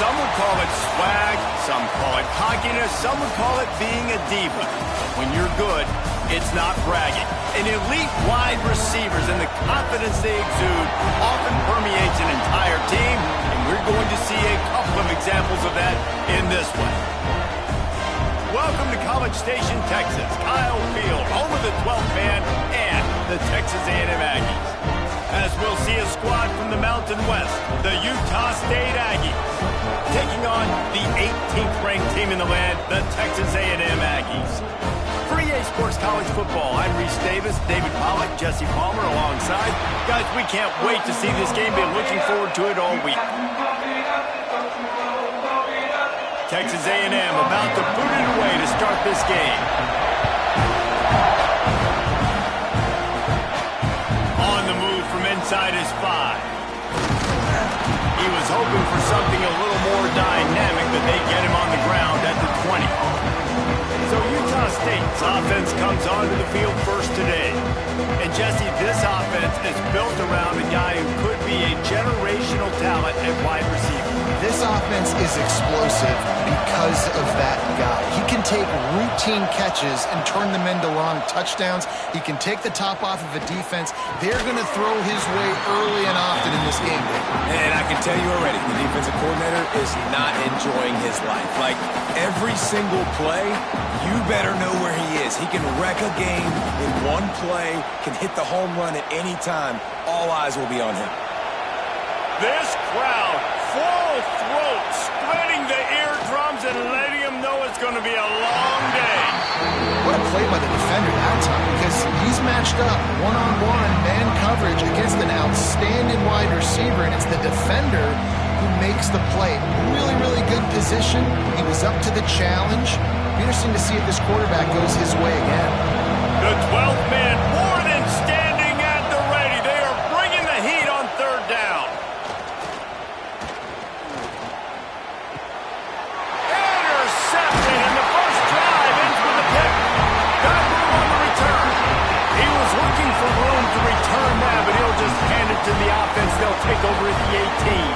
Some would call it swag, some call it cockiness, some would call it being a diva. When you're good, it's not bragging. And elite wide receivers and the confidence they exude often permeates an entire team, and we're going to see a couple of examples of that in this one. Welcome to College Station, Texas. Kyle Field, home of the 12th man and the Texas A&M Aggies. As we'll see a squad from the Mountain West, the Utah State Aggies, taking on the 18th ranked team in the land, the Texas A&M Aggies. For EA Sports College Football, I'm Reese Davis, David Pollack, Jesse Palmer alongside. Guys, we can't wait to see this game. Been looking forward to it all week. Texas A&M about to boot it away to start this game. On the move from inside his 5. He was hoping for something a little more dynamic, but they get him on the ground at the 20. So Utah State's offense comes onto the field first today. And Jesse, this offense is built around a guy who could be a generational talent at wide receiver. This offense is explosive because of that guy. He can take routine catches and turn them into long touchdowns. He can take the top off of a defense. They're going to throw his way early and often in this game. And I can tell you already, the defensive coordinator is not enjoying his life. Like, every single play, you better know where he is. He can wreck a game in one play, can hit the home run at any time. All eyes will be on him. This crowd, full throat, splitting the eardrums and letting him know it's going to be a long day. What a play by the defender that time, because he's matched up one-on-one man coverage against an outstanding wide receiver, and it's the defender who makes the play. Really, really good position. He was up to the challenge. Be interesting to see if this quarterback goes his way again. The 12th man more than standing at the ready. They are bringing the heat on third down. Intercepted, and the first drive ends with a pick. Got room on the return. He was looking for room to return that, but he'll just hand it to the offense. They'll take over at the 18.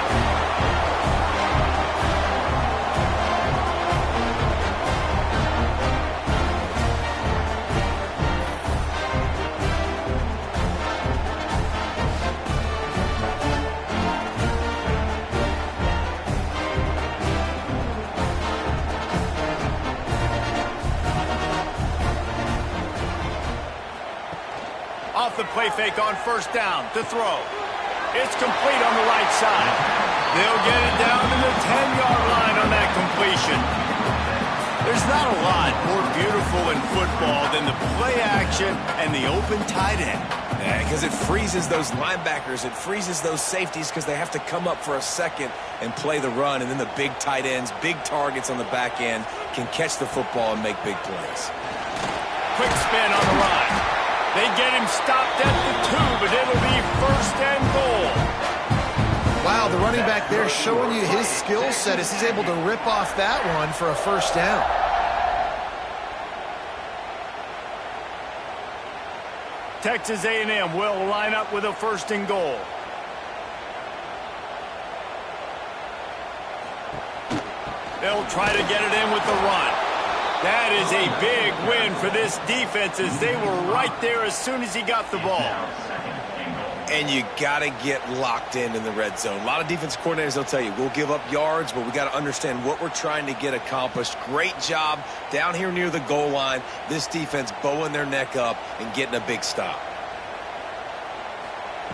Off the play fake on first down to throw. It's complete on the right side. They'll get it down to the 10-yard line on that completion. There's not a lot more beautiful in football than the play action and the open tight end. Yeah, because it freezes those linebackers. It freezes those safeties because they have to come up for a second and play the run. And then the big tight ends, big targets on the back end can catch the football and make big plays. Quick spin on the line. They get him stopped at the 2, but it'll be first and goal. Wow, the running back there showing you his skill set as he's able to rip off that one for a first down. Texas A&M will line up with a first and goal. They'll try to get it in with the run. That is a big win for this defense as they were right there as soon as he got the ball. And you got to get locked in the red zone. A lot of defensive coordinators, they'll tell you, we'll give up yards, but we got to understand what we're trying to get accomplished. Great job down here near the goal line. This defense bowing their neck up and getting a big stop.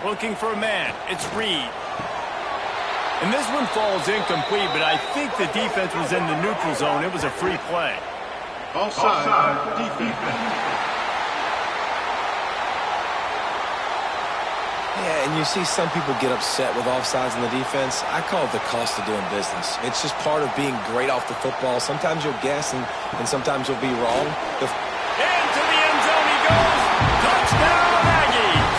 Looking for a man. It's Reed. And this one falls incomplete, but I think the defense was in the neutral zone. It was a free play. Offside, defense. Yeah, and you see some people get upset with offsides in the defense. I call it the cost of doing business. It's just part of being great off the football. Sometimes you'll guess, and sometimes you'll be wrong. Into the end zone he goes. Touchdown, Aggies.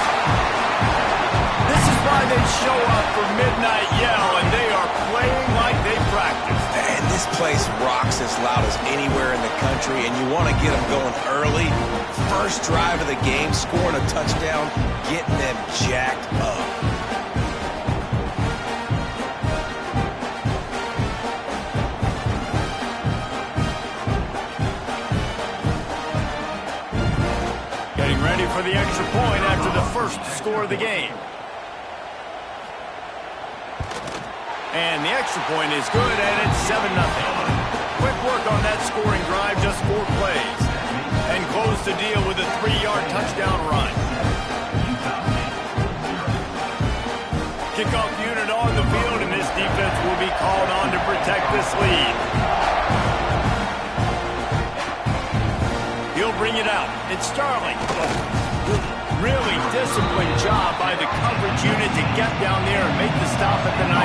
This is why they show up for Midnight Yell, and they are playing like they practice. And this place rocks as loud as anywhere in the country, and you want to get them going early. First drive of the game, scoring a touchdown, getting them jacked up. point after the first score of the game. And the extra point is good, and it's 7-0. Quick work on that scoring drive, just 4 plays. And close the deal with a 3-yard touchdown run. Kickoff unit on the field, and this defense will be called on to protect this lead. He'll bring it out. It's Starling. Really disciplined job by the coverage unit to get down there and make the stop at the 19.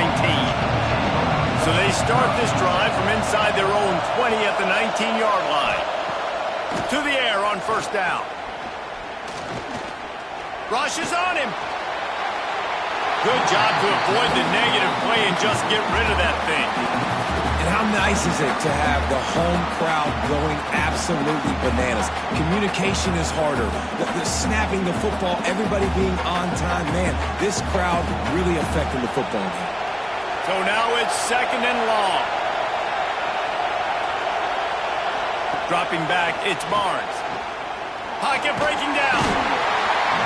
So they start this drive from inside their own 20 at the 19-yard line. To the air on first down. Rush is on him. Good job to avoid the negative play and just get rid of that thing. And how nice is it to have the home crowd going absolutely bananas? Communication is harder. The snapping the football, everybody being on time. Man, this crowd really affecting the football game. So now it's 2nd and long. Dropping back, it's Barnes. Pocket breaking down.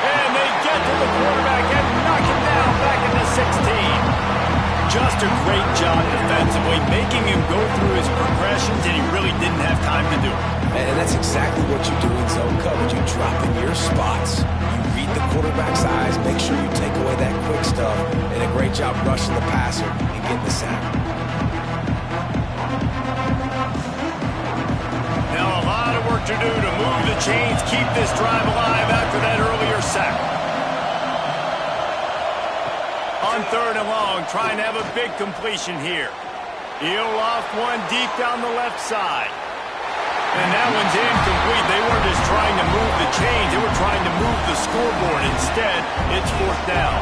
And they get to the quarterback and knock him down back in the 16. Just a great job defensively, making him go through his progressions, and he really didn't have time to do it. And that's exactly what you do in zone coverage. You drop in your spots, you read the quarterback's eyes, make sure you take away that quick stuff, and a great job rushing the passer and getting the sack. Now a lot of work to do to move the chains, keep this drive alive after that earlier sack. On 3rd and long, trying to have a big completion here. He'll loft one deep down the left side. And that one's incomplete. They weren't just trying to move the chains. They were trying to move the scoreboard. Instead, it's 4th down.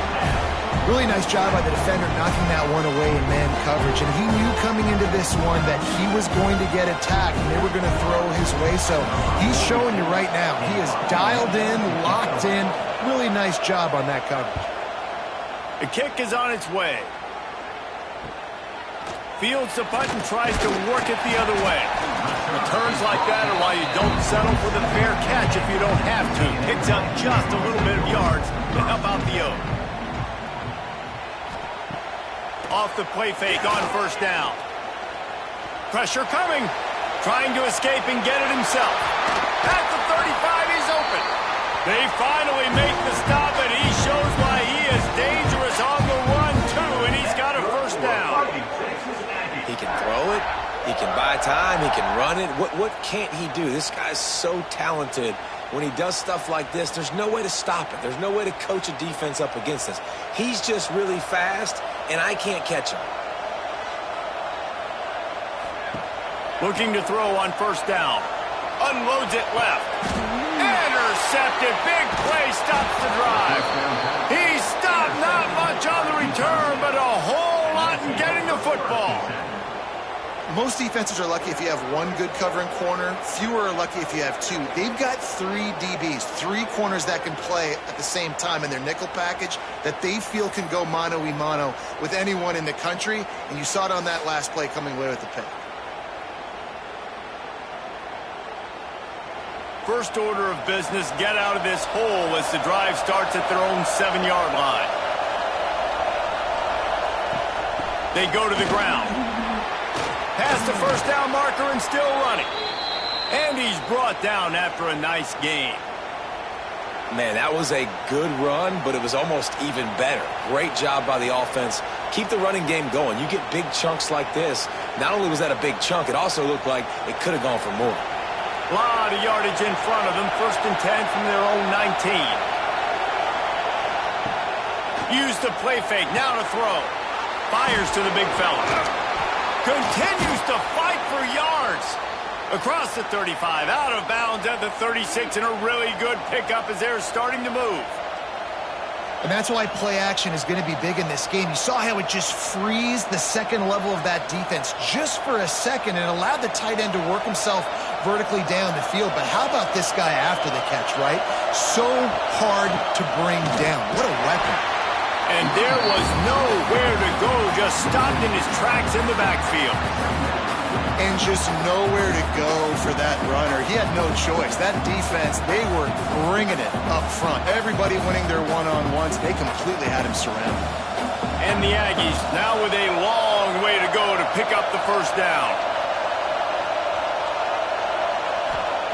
Really nice job by the defender knocking that one away in man coverage. And he knew coming into this one that he was going to get attacked and they were going to throw his way. So he's showing you right now. He is dialed in, locked in. Really nice job on that coverage. The kick is on its way. Fields the punt and tries to work it the other way. Returns like that are why you don't settle for the fair catch if you don't have to. Picks up just a little bit of yards to help out the O. Off the play fake on first down. Pressure coming. Trying to escape and get it himself. At the 35, he's open. They finally make the stop, and he shows why he is dangerous on the run, too, and he's got a first down. He can throw it. He can buy time. He can run it. What can't he do? This guy's so talented. When he does stuff like this, there's no way to stop it. There's no way to coach a defense up against this. He's just really fast, and I can't catch him. Looking to throw on first down. Unloads it left. Intercepted. Big play stops the drive. He stopped not much on the return, but a whole lot in getting the football. Most defenses are lucky if you have one good covering corner. Fewer are lucky if you have two. They've got 3 DBs, 3 corners that can play at the same time in their nickel package that they feel can go mano-a-mano with anyone in the country. And you saw it on that last play coming away with the pick. First order of business, get out of this hole as the drive starts at their own 7-yard line. They go to the ground. Past the first down marker and still running. And he's brought down after a nice gain. Man, that was a good run, but it was almost even better. Great job by the offense. Keep the running game going. You get big chunks like this. Not only was that a big chunk, it also looked like it could have gone for more. A lot of yardage in front of them. 1st and 10 from their own 19. Use the play fake. Now to throw. Fires to the big fella. Continues to fight for yards. Across the 35. Out of bounds at the 36. And a really good pickup as they're starting to move. And that's why play action is going to be big in this game. You saw how it just frees the second level of that defense just for a second and allowed the tight end to work himself vertically down the field. But how about this guy after the catch, right? So hard to bring down. What a weapon. And there was nowhere to go, just stopped in his tracks in the backfield. and just nowhere to go for that runner. He had no choice. That defense, they were bringing it up front. Everybody winning their one-on-ones. They completely had him surrounded. And the Aggies now with a long way to go to pick up the first down.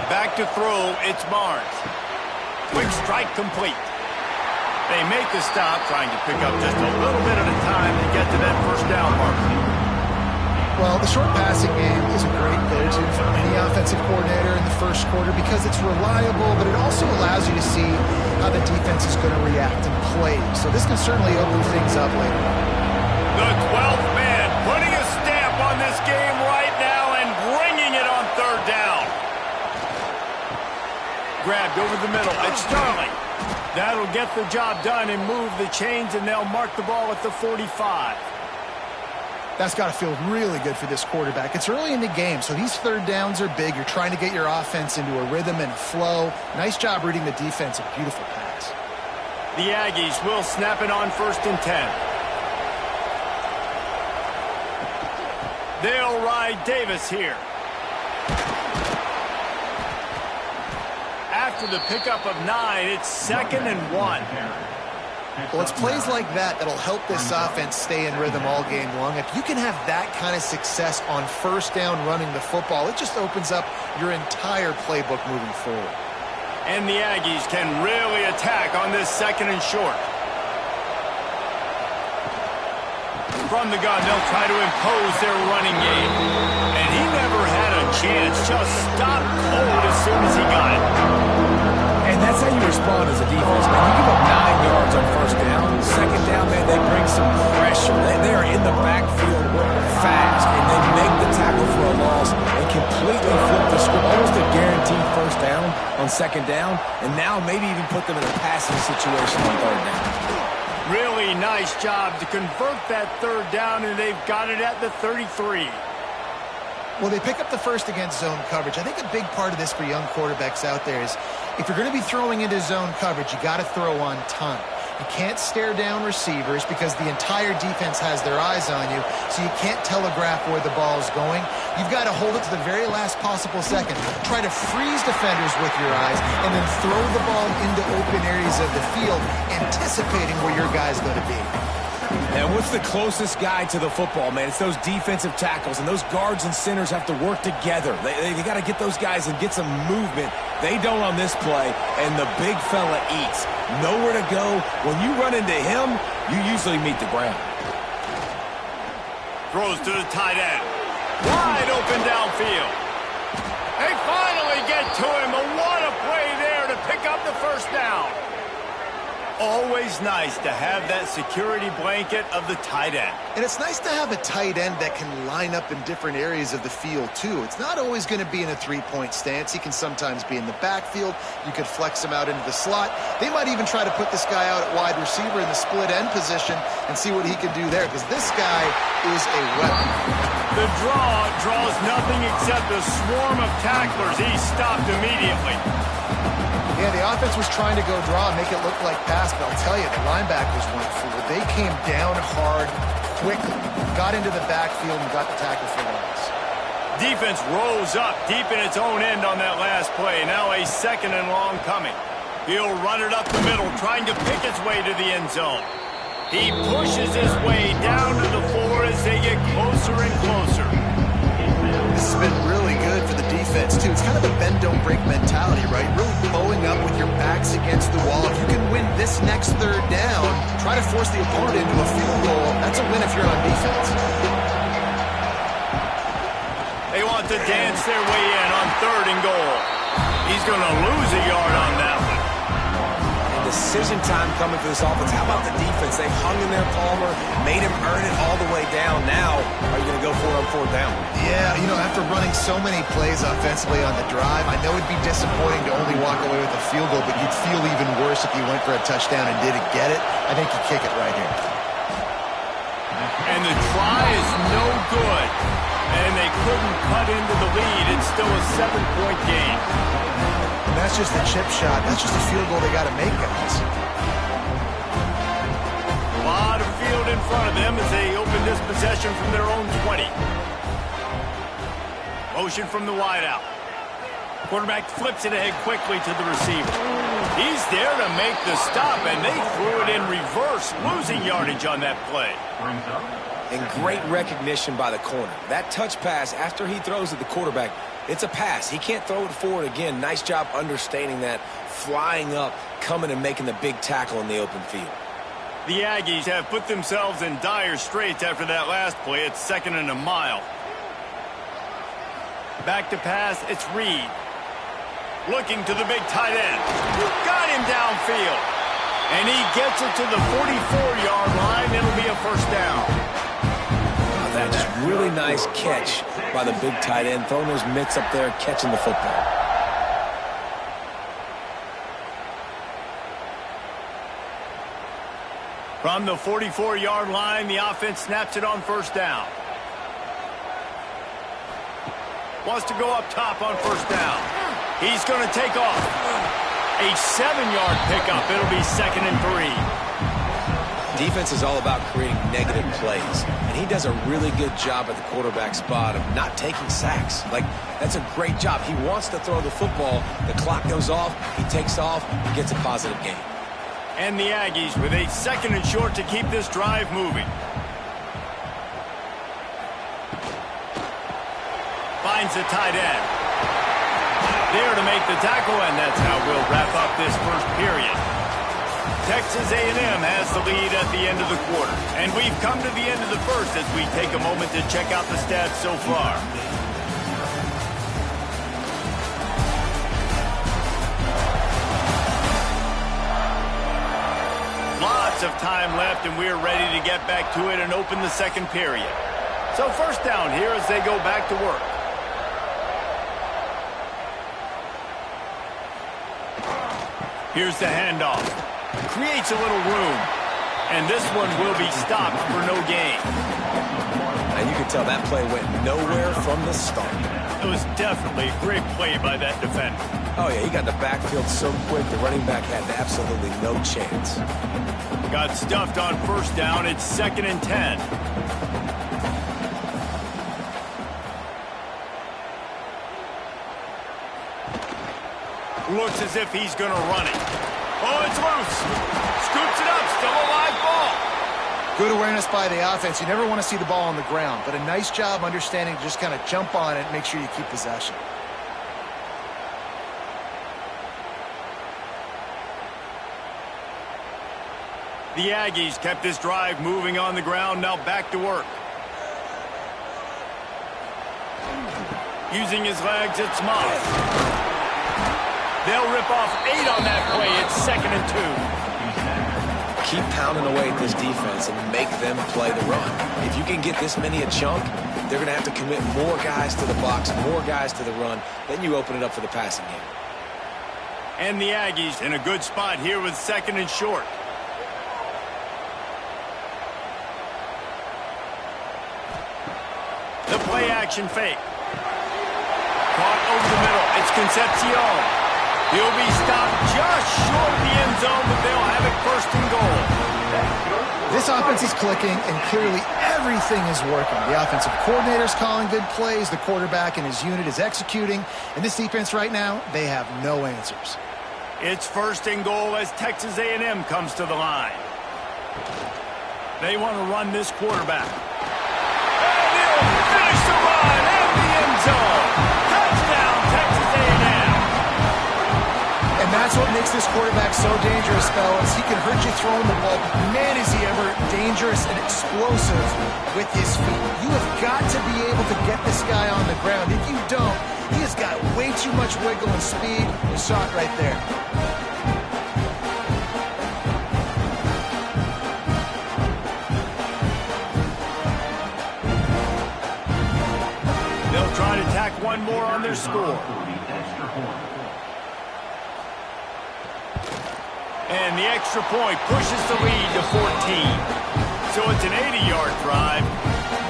Back to throw, it's Barnes. Quick strike complete. They make the stop, trying to pick up just a little bit at a time to get to that first down mark. Well, the short passing game is a great go-to for any offensive coordinator in the first quarter because it's reliable, but it also allows you to see how the defense is going to react and play. So this can certainly open things up later on. The 12th man putting a stamp on this game right now and bringing it on third down. Grabbed over the middle. It's Sterling. That'll get the job done and move the chains, and they'll mark the ball at the 45. That's got to feel really good for this quarterback. It's early in the game, so these third downs are big. You're trying to get your offense into a rhythm and a flow. Nice job reading the defense. A beautiful pass. The Aggies will snap it on 1st and 10. They'll ride Davis here. After the pickup of 9, it's 2nd and 1. Well, it's plays like that that'll help this offense stay in rhythm all game long. If you can have that kind of success on first down running the football, it just opens up your entire playbook moving forward. And the Aggies can really attack on this 2nd and short. From the gun, they'll try to impose their running game. And he never had a chance. Just stopped cold as soon as he got it. And that's how you respond as a defense, man. You give up 9 yards on first down. 2nd down, man, they bring some pressure. They are in the backfield fast, and they make the tackle for a loss and completely flip the script. Almost a guaranteed first down on 2nd down, and now maybe even put them in a passing situation on 3rd down. Really nice job to convert that 3rd down, and they've got it at the 33. Well, they pick up the first against zone coverage. I think a big part of this for young quarterbacks out there is if you're going to be throwing into zone coverage, you got to throw on time. You can't stare down receivers because the entire defense has their eyes on you, so you can't telegraph where the ball is going. You've got to hold it to the very last possible second. Try to freeze defenders with your eyes and then throw the ball into open areas of the field, anticipating where your guy's going to be. And what's the closest guy to the football, man? It's those defensive tackles, and those guards and centers have to work together. They got to get those guys and get some movement. They don't on this play, and the big fella eats. Nowhere to go. When you run into him, you usually meet the ground. Throws to the tight end. Wide open downfield. They finally get to him, but what a play there to pick up the first down. Always nice to have that security blanket of the tight end. And it's nice to have a tight end that can line up in different areas of the field, too. It's not always going to be in a three-point stance. He can sometimes be in the backfield. You could flex him out into the slot. They might even try to put this guy out at wide receiver in the split end position and see what he can do there, because this guy is a weapon. The draw draws nothing except a swarm of tacklers. He stopped immediately. Yeah, the offense was trying to go draw and make it look like pass, but I'll tell you, the linebackers went fool. They came down hard, quickly, got into the backfield, and got the tackle for loss. Defense rose up deep in its own end on that last play. Now a 2nd and long coming. He'll run it up the middle, trying to pick its way to the end zone. He pushes his way down to the floor as they get closer and closer. This has been really good for the defense, too. It's kind of a bend-don't-break mentality, right? Really bowing up with your backs against the wall. If you can win this next 3rd down, try to force the opponent into a field goal. That's a win if you're on defense. They want to dance their way in on 3rd and goal. He's going to lose a yard on that one. Decision time coming for this offense. How about the defense? They hung in there, Palmer, made him earn it all the way down. Now, are you going to go for it on 4th down? Yeah, you know, after running so many plays offensively on the drive, I know it'd be disappointing to only walk away with a field goal, but you'd feel even worse if you went for a touchdown and didn't get it. I think you kick it right here. And the try is no good. And they couldn't cut into the lead. It's still a 7-point game. And that's just a chip shot. That's just a field goal they got to make, guys. A lot of field in front of them as they open this possession from their own 20. Motion from the wideout. Quarterback flips it ahead quickly to the receiver. He's there to make the stop, and they threw it in reverse, losing yardage on that play. And great recognition by the corner. That touch pass, after he throws at the quarterback, it's a pass. He can't throw it forward again. Nice job understanding that, flying up, coming and making the big tackle in the open field. The Aggies have put themselves in dire straits after that last play. It's 2nd and a mile. Back to pass, it's Reed. Looking to the big tight end. Got him downfield. And he gets it to the 44-yard line. It'll be a first down. That's really nice catch by the big tight end, throwing those mitts up there, catching the football. From the 44-yard line, the offense snaps it on first down. Wants to go up top on first down. He's going to take off. A 7-yard pickup. It'll be 2nd and 3. Defense is all about creating negative plays, and he does a really good job at the quarterback spot of not taking sacks. That's a great job. He wants to throw the football. The clock goes off. He takes off. He gets a positive gain. And the Aggies with a 2nd and short to keep this drive moving. Finds the tight end. There to make the tackle, and that's how we'll wrap up this first period. Texas A&M has the lead at the end of the quarter. And we've come to the end of the first as we take a moment to check out the stats so far. Lots of time left, and we're ready to get back to it and open the second period. So first down here as they go back to work. Here's the handoff. Creates a little room. And this one will be stopped for no gain. And you can tell that play went nowhere from the start. It was definitely a great play by that defender. Oh, yeah, he got the backfield so quick, the running back had absolutely no chance. Got stuffed on first down. It's 2nd and 10. Looks as if he's going to run it. Oh, it's loose. Scoops it up. Still a live ball. Good awareness by the offense. You never want to see the ball on the ground, but a nice job understanding to just kind of jump on it and make sure you keep possession. The Aggies kept this drive moving on the ground. Now back to work. Using his legs, it's Moss. They'll rip off 8 on that play. It's 2nd and 2. Keep pounding away at this defense and make them play the run. If you can get this many a chunk, they're going to have to commit more guys to the box, more guys to the run. Then you open it up for the passing game. And the Aggies in a good spot here with 2nd and short. The play action fake. Caught over the middle. It's Concepcion. He'll be stopped just short of the end zone, but they'll have it 1st and goal. This offense is clicking, and clearly everything is working. The offensive coordinator's calling good plays. The quarterback and his unit is executing. And this defense right now, they have no answers. It's 1st and goal as Texas A&M comes to the line. They want to run this quarterback. And he'll finish the run at the end zone. Touchdown, Texas A&M. And that's what makes this quarterback so dangerous, fellas. He can hurt you throwing the ball, but man, is he ever dangerous and explosive with his feet. You have got to be able to get this guy on the ground. If you don't, he has got way too much wiggle and speed. You saw it right there. They'll try to tack one more on their score. And the extra point pushes the lead to 14. So it's an 80-yard drive,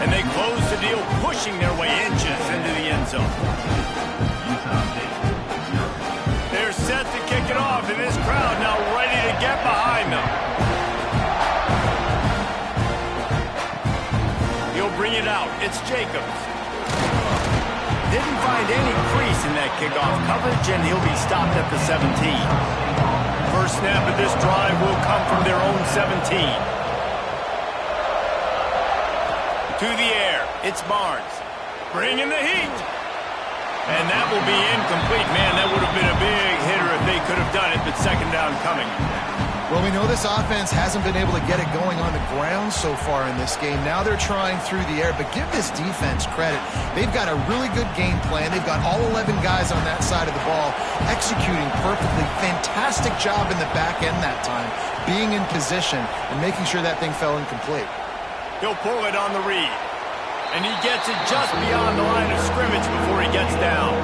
and they close the deal, pushing their way inches into the end zone. They're set to kick it off, and this crowd now ready to get behind them. He'll bring it out. It's Jacobs. didn't find any crease in that kickoff coverage, and he'll be stopped at the 17. First snap of this drive will come from their own 17. To the air, it's Barnes. Bringing the heat. And that will be incomplete. Man, that would have been a big hitter if they could have done it, but second down coming. Well, we know this offense hasn't been able to get it going on the ground so far in this game. Now they're trying through the air, but give this defense credit. They've got a really good game plan. They've got all 11 guys on that side of the ball executing perfectly. Fantastic job in the back end that time, being in position and making sure that thing fell incomplete. He'll pull it on the read. And he gets it just beyond the line of scrimmage before he gets down.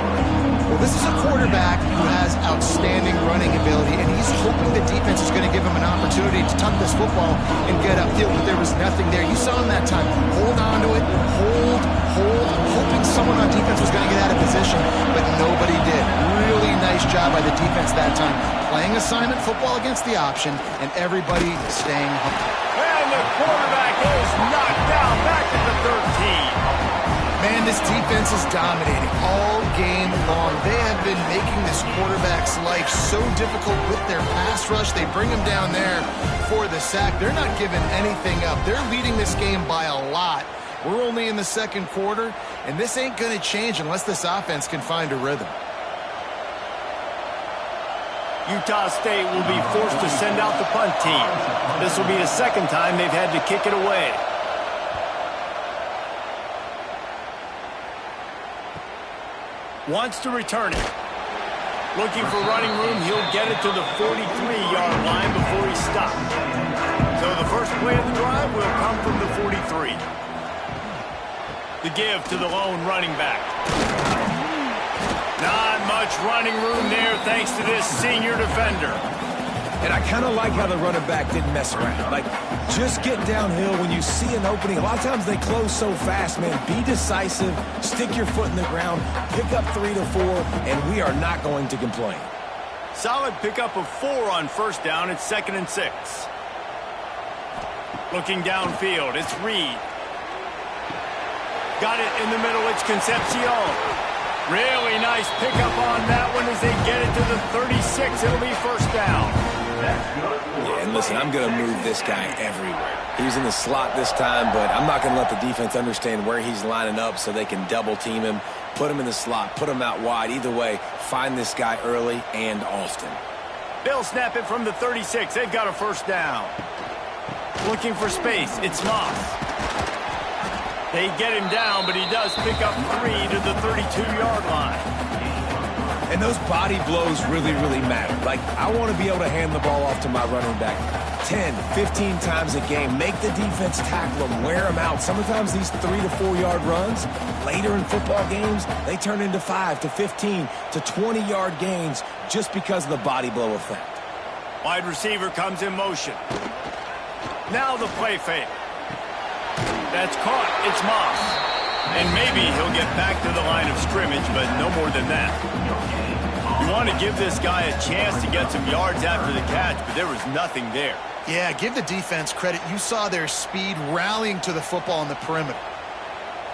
Well, this is a quarterback who has outstanding running ability, and he's hoping the defense is going to give him an opportunity to tuck this football and get upfield, but there was nothing there. You saw him that time. Hold on to it, hold, hoping someone on defense was going to get out of position, but nobody did. Really nice job by the defense that time. Playing assignment football against the option, and everybody staying humble. And the quarterback is knocked down back at the 13. Man, this defense is dominating all game long. They have been making this quarterback's life so difficult with their pass rush. They bring him down there for the sack. They're not giving anything up. They're leading this game by a lot. We're only in the second quarter, and this ain't going to change unless this offense can find a rhythm. Utah State will be forced to send out the punt team. This will be the second time they've had to kick it away. Wants to return it. Looking for running room, he'll get it to the 43-yard line before he's stopped. So the first play of the drive will come from the 43. The give to the lone running back. Not much running room there thanks to this senior defender. And I kind of like how the running back didn't mess around. Like, just get downhill when you see an opening. A lot of times they close so fast, man. Be decisive, stick your foot in the ground, pick up 3 to 4, and we are not going to complain. Solid pickup of 4 on first down. It's 2nd and 6. Looking downfield, it's Reed. Got it in the middle, it's Concepcion. Really nice pickup on that one as they get it to the 36. It'll be first down. Yeah, and listen, I'm going to move this guy everywhere. He's in the slot this time, but I'm not going to let the defense understand where he's lining up so they can double team him, put him in the slot, put him out wide. Either way, find this guy early and often. They'll snap it from the 36. They've got a first down. Looking for space. It's Moss. They get him down, but he does pick up 3 to the 32-yard line. And those body blows really, really matter. Like, I want to be able to hand the ball off to my running back 10, 15 times a game. Make the defense tackle him, wear him out. Sometimes these 3 to 4 yard runs, later in football games, they turn into 5 to 15 to 20-yard gains just because of the body blow effect. Wide receiver comes in motion. Now the play fake. That's caught. It's Moss. And maybe he'll get back to the line of scrimmage, but no more than that. You want to give this guy a chance to get some yards after the catch, but there was nothing there. Yeah, give the defense credit. You saw their speed rallying to the football on the perimeter.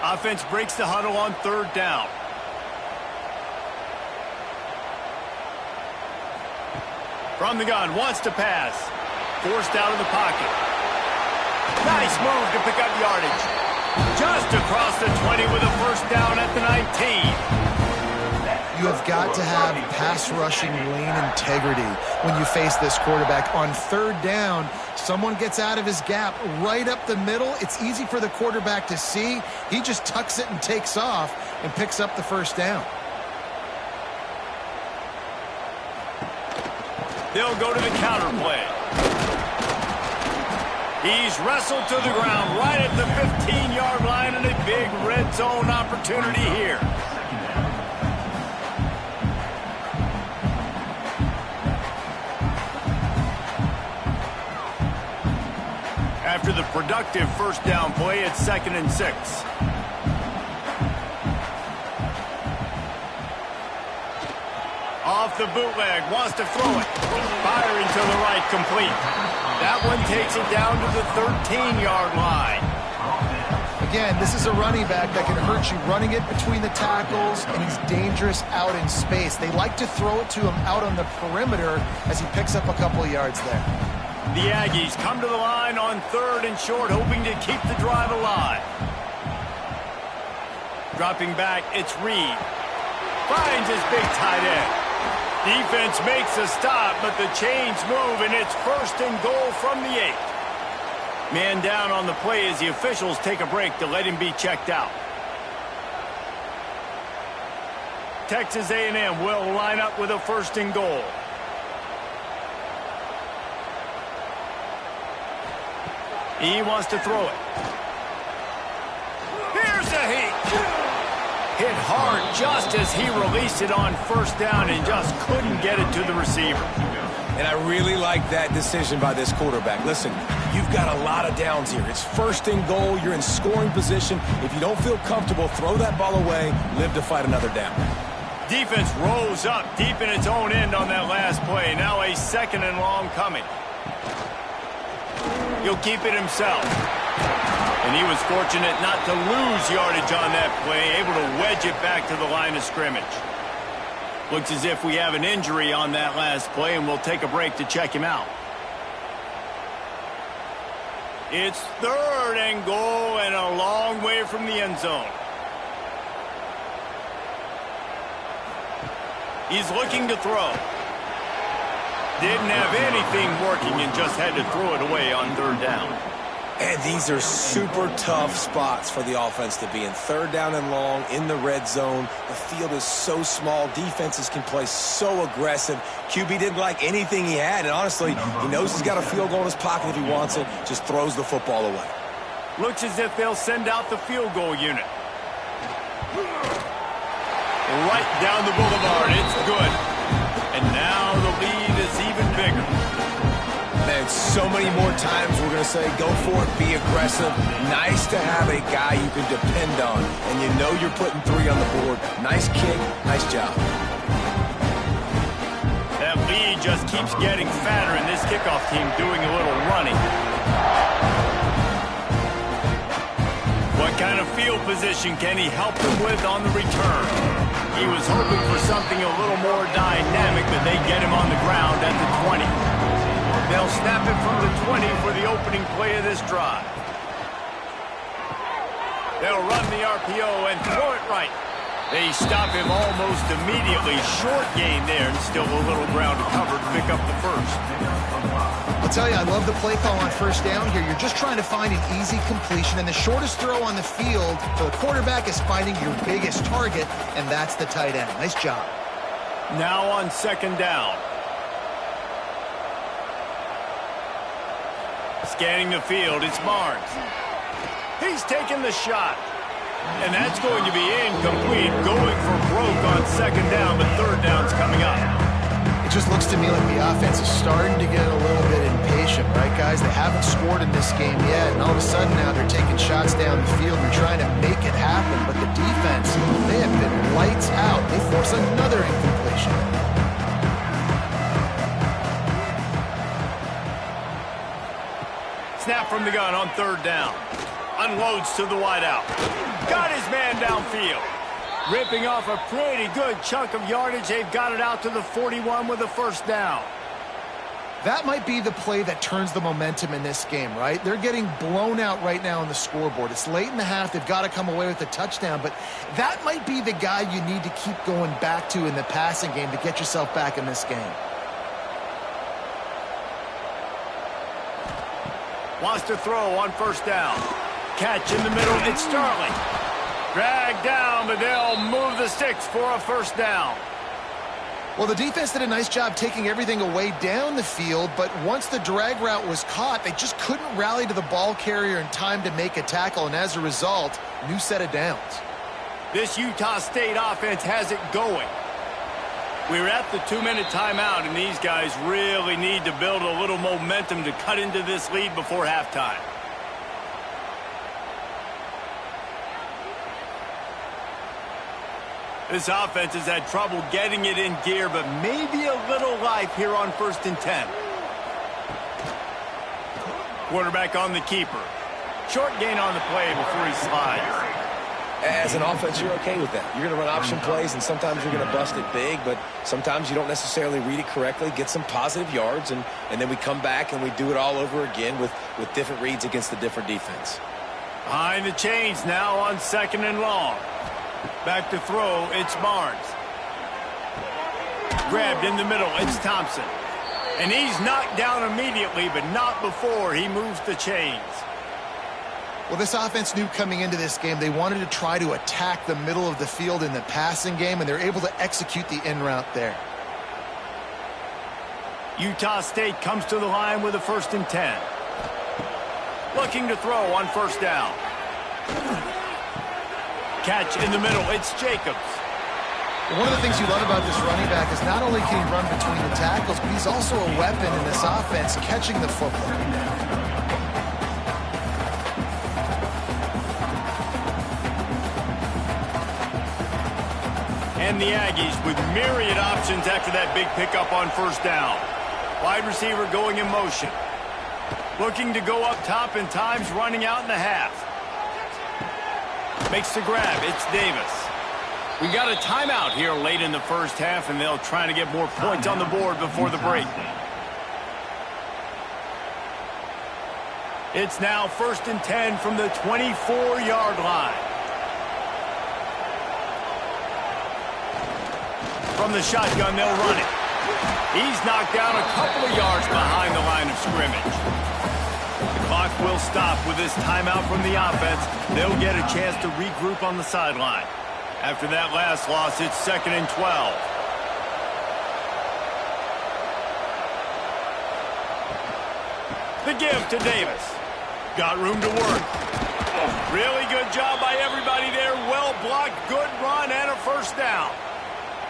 Offense breaks the huddle on third down. From the gun, wants to pass. Forced out of the pocket. Nice move to pick up yardage. Just across the 20 with a first down at the 19. You have got to have pass rushing lane integrity when you face this quarterback. On third down, someone gets out of his gap right up the middle. It's easy for the quarterback to see. He just tucks it and takes off and picks up the first down. They'll go to the counter play. He's wrestled to the ground right at the 15-yard line and a big red zone opportunity here. After the productive first down play, it's 2nd and 6. Off the bootleg, wants to throw it. Firing to the right, complete. That one takes it down to the 13-yard line. Again, this is a running back that can hurt you running it between the tackles, and he's dangerous out in space. They like to throw it to him out on the perimeter as he picks up a couple of yards there. The Aggies come to the line on 3rd and short, hoping to keep the drive alive. Dropping back, it's Reed. Finds his big tight end. Defense makes a stop, but the chains move, and it's 1st and goal from the 8. Man down on the play as the officials take a break to let him be checked out. Texas A&M will line up with a 1st and goal. He wants to throw it. Here's a hit hard just as he released it on 1st down and just couldn't get it to the receiver. And I really like that decision by this quarterback. Listen, you've got a lot of downs here. It's 1st and goal. You're in scoring position. If you don't feel comfortable, throw that ball away. Live to fight another down. Defense rose up deep in its own end on that last play. Now a 2nd and long coming. He'll keep it himself. And he was fortunate not to lose yardage on that play, able to wedge it back to the line of scrimmage. Looks as if we have an injury on that last play, and we'll take a break to check him out. It's 3rd and goal and a long way from the end zone. He's looking to throw. Didn't have anything working and just had to throw it away on 3rd down. And these are super tough spots for the offense to be in. 3rd down and long in the red zone. The field is so small. Defenses can play so aggressive. QB didn't like anything he had, and honestly, he knows he's got a field goal in his pocket if he wants it. Just throws the football away. Looks as if they'll send out the field goal unit. Right down the boulevard. It's good. And now the lead is even bigger. Man, so many more times we're going to say, go for it, be aggressive. Nice to have a guy you can depend on, and you know you're putting 3 on the board. Nice kick, nice job. That lead just keeps getting fatter, and this kickoff team doing a little running. What kind of field position can he help them with on the return? He was hoping for something a little more dynamic, but they get him on the ground at the 20. They'll snap it from the 20 for the opening play of this drive. They'll run the RPO and throw it right. They stop him almost immediately. Short gain there, and still a little ground to cover to pick up the 1st. I'll tell you, I love the play call on 1st down here. You're just trying to find an easy completion, and the shortest throw on the field for the quarterback is finding your biggest target, and that's the tight end. Nice job. Now on 2nd down. Scanning the field, it's Barnes. He's taking the shot. And that's going to be incomplete. Going for broke on 2nd down, but 3rd down's coming up. It just looks to me like the offense is starting to get a little bit impatient, right, guys? They haven't scored in this game yet, and all of a sudden now they're taking shots down the field and trying to make it happen. But the defense, they have been lights out. They force another incompletion. Snap from the gun on 3rd down. Unloads to the wideout. Got his man downfield. Ripping off a pretty good chunk of yardage. They've got it out to the 41 with a 1st down. That might be the play that turns the momentum in this game, right? They're getting blown out right now on the scoreboard. It's late in the half. They've got to come away with a touchdown, but that might be the guy you need to keep going back to in the passing game to get yourself back in this game. Wants to throw on 1st down. Catch in the middle, it's Sterling. Dragged down, but they'll move the sticks for a 1st down. Well, the defense did a nice job taking everything away down the field, but once the drag route was caught, they just couldn't rally to the ball carrier in time to make a tackle, and as a result, new set of downs. This Utah State offense has it going. We're at the 2-minute timeout, and these guys really need to build a little momentum to cut into this lead before halftime. This offense has had trouble getting it in gear, but maybe a little life here on 1st and 10. Quarterback on the keeper. Short gain on the play before he slides. As an offense, you're okay with that. You're going to run option plays, and sometimes you're going to bust it big, but sometimes you don't necessarily read it correctly, get some positive yards, and then we come back and we do it all over again with different reads against the different defense. Behind the chains now on 2nd and long. Back to throw, it's Barnes. Grabbed in the middle, it's Thompson. And he's knocked down immediately, but not before he moves the chains. Well, this offense knew coming into this game they wanted to try to attack the middle of the field in the passing game, and they're able to execute the in route there. Utah State comes to the line with a 1st and 10. Looking to throw on 1st down. Catch in the middle, it's Jacobs. One of the things you love about this running back is not only can he run between the tackles, but he's also a weapon in this offense catching the football. And the Aggies with myriad options after that big pickup on 1st down. Wide receiver going in motion. Looking to go up top, and time's running out in the half. Makes the grab, it's Davis. We got a timeout here late in the 1st half, and they'll try to get more points on the board before the break. It's now 1st and 10 from the 24-yard line. From the shotgun, they'll run it. He's knocked down a couple of yards behind the line of scrimmage. The clock will stop with this timeout from the offense. They'll get a chance to regroup on the sideline. After that last loss, it's 2nd and 12. The give to Davis. Got room to work. Really good job by everybody there. Well blocked, good run, and a 1st down.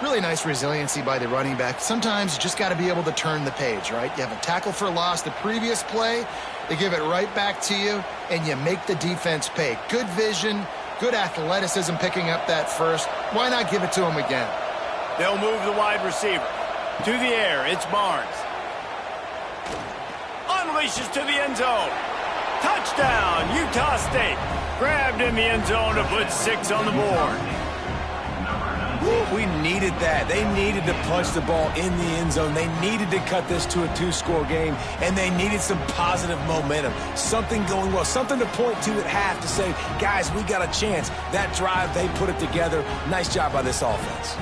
Really nice resiliency by the running back. Sometimes you just got to be able to turn the page, right? You have a tackle for loss the previous play, they give it right back to you, and you make the defense pay. Good vision, good athleticism picking up that first. Why not give it to him again? They'll move the wide receiver. To the air, it's Barnes. Unleashes to the end zone. Touchdown, Utah State. Grabbed in the end zone to put 6 on the board. We needed that. They needed to punch the ball in the end zone. They needed to cut this to a 2-score game, and they needed some positive momentum. Something going well, something to point to at half to say, guys, we got a chance. That drive, they put it together. Nice job by this offense.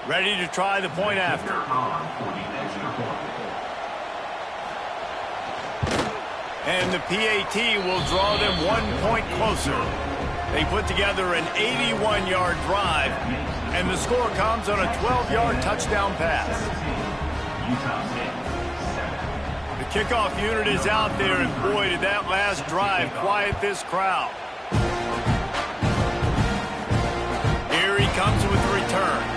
Ready to try the point after. And the PAT will draw them 1 point closer. They put together an 81-yard drive, and the score comes on a 12-yard touchdown pass. The kickoff unit is out there, and boy, did that last drive quiet this crowd. Here he comes with the return.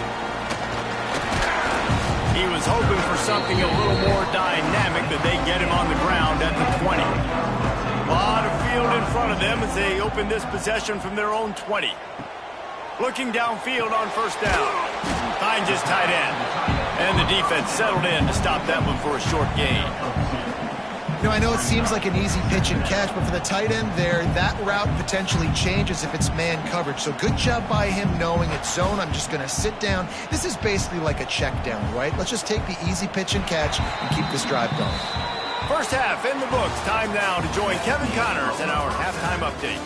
He was hoping for something a little more dynamic, that they get him on the ground at the 20. A lot of field in front of them as they open this possession from their own 20. Looking downfield on 1st down. Finds his tight end. And the defense settled in to stop that one for a short gain. You know, I know it seems like an easy pitch and catch, but for the tight end there, that route potentially changes if it's man coverage. So good job by him knowing it's zone. I'm just going to sit down. This is basically like a check down, right? Let's just take the easy pitch and catch and keep this drive going. 1st half in the books. Time now to join Kevin Connors in our halftime update.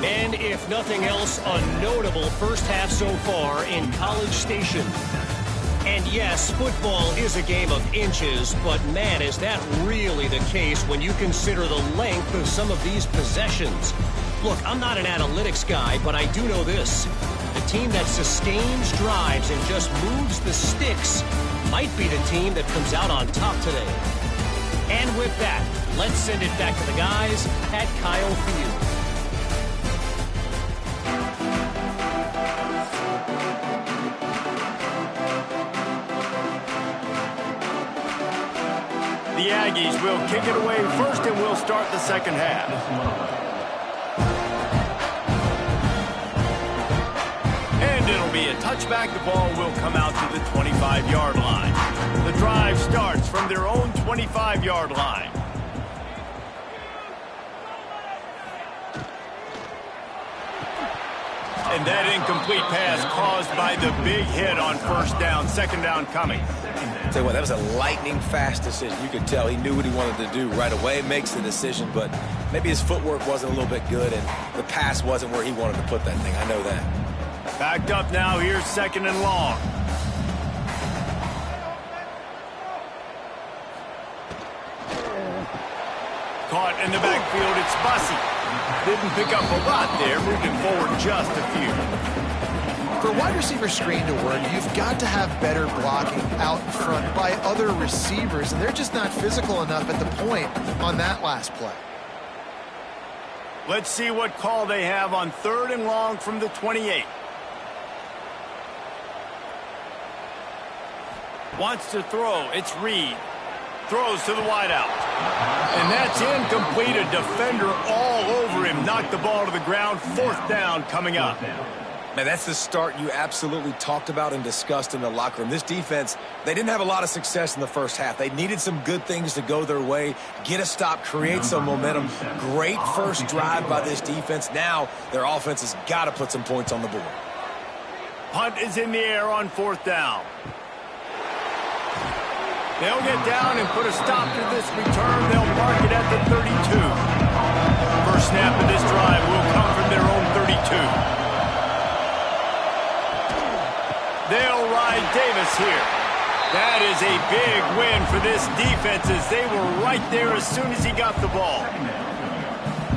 And if nothing else, a notable 1st half so far in College Station. And yes, football is a game of inches, but man, is that really the case when you consider the length of some of these possessions. Look, I'm not an analytics guy, but I do know this. The team that sustains drives and just moves the sticks might be the team that comes out on top today. And with that, let's send it back to the guys at Kyle Field. The Aggies will kick it away first, and we'll start the second half. And it'll be a touchback. The ball will come out to the 25-yard line. The drive starts from their own 25-yard line. And that incomplete pass caused by the big hit on first down. Second down coming. Tell you what, that was a lightning-fast decision. You could tell he knew what he wanted to do right away. Makes the decision, but maybe his footwork wasn't a little bit good, and the pass wasn't where he wanted to put that thing. I know that. Backed up now. Here's second and long. Caught in the backfield. It's Bussey. Didn't pick up a lot there. Moving forward just a few. For a wide receiver screen to work, you've got to have better blocking out in front by other receivers, and they're just not physical enough at the point on that last play. Let's see what call they have on third and long from the 28. Wants to throw. It's Reed. Throws to the wideout. And that's incomplete. A defender all over him. Knocked the ball to the ground. Fourth down coming up. Man, that's the start you absolutely talked about and discussed in the locker room. This defense, they didn't have a lot of success in the first half. They needed some good things to go their way, get a stop, create some momentum. Great first drive by this defense. Now their offense has got to put some points on the board. Punt is in the air on fourth down. They'll get down and put a stop to this return. They'll mark it at the 32. First snap of this drive will come from their own 32. They'll ride Davis here. That is a big win for this defense as they were right there as soon as he got the ball.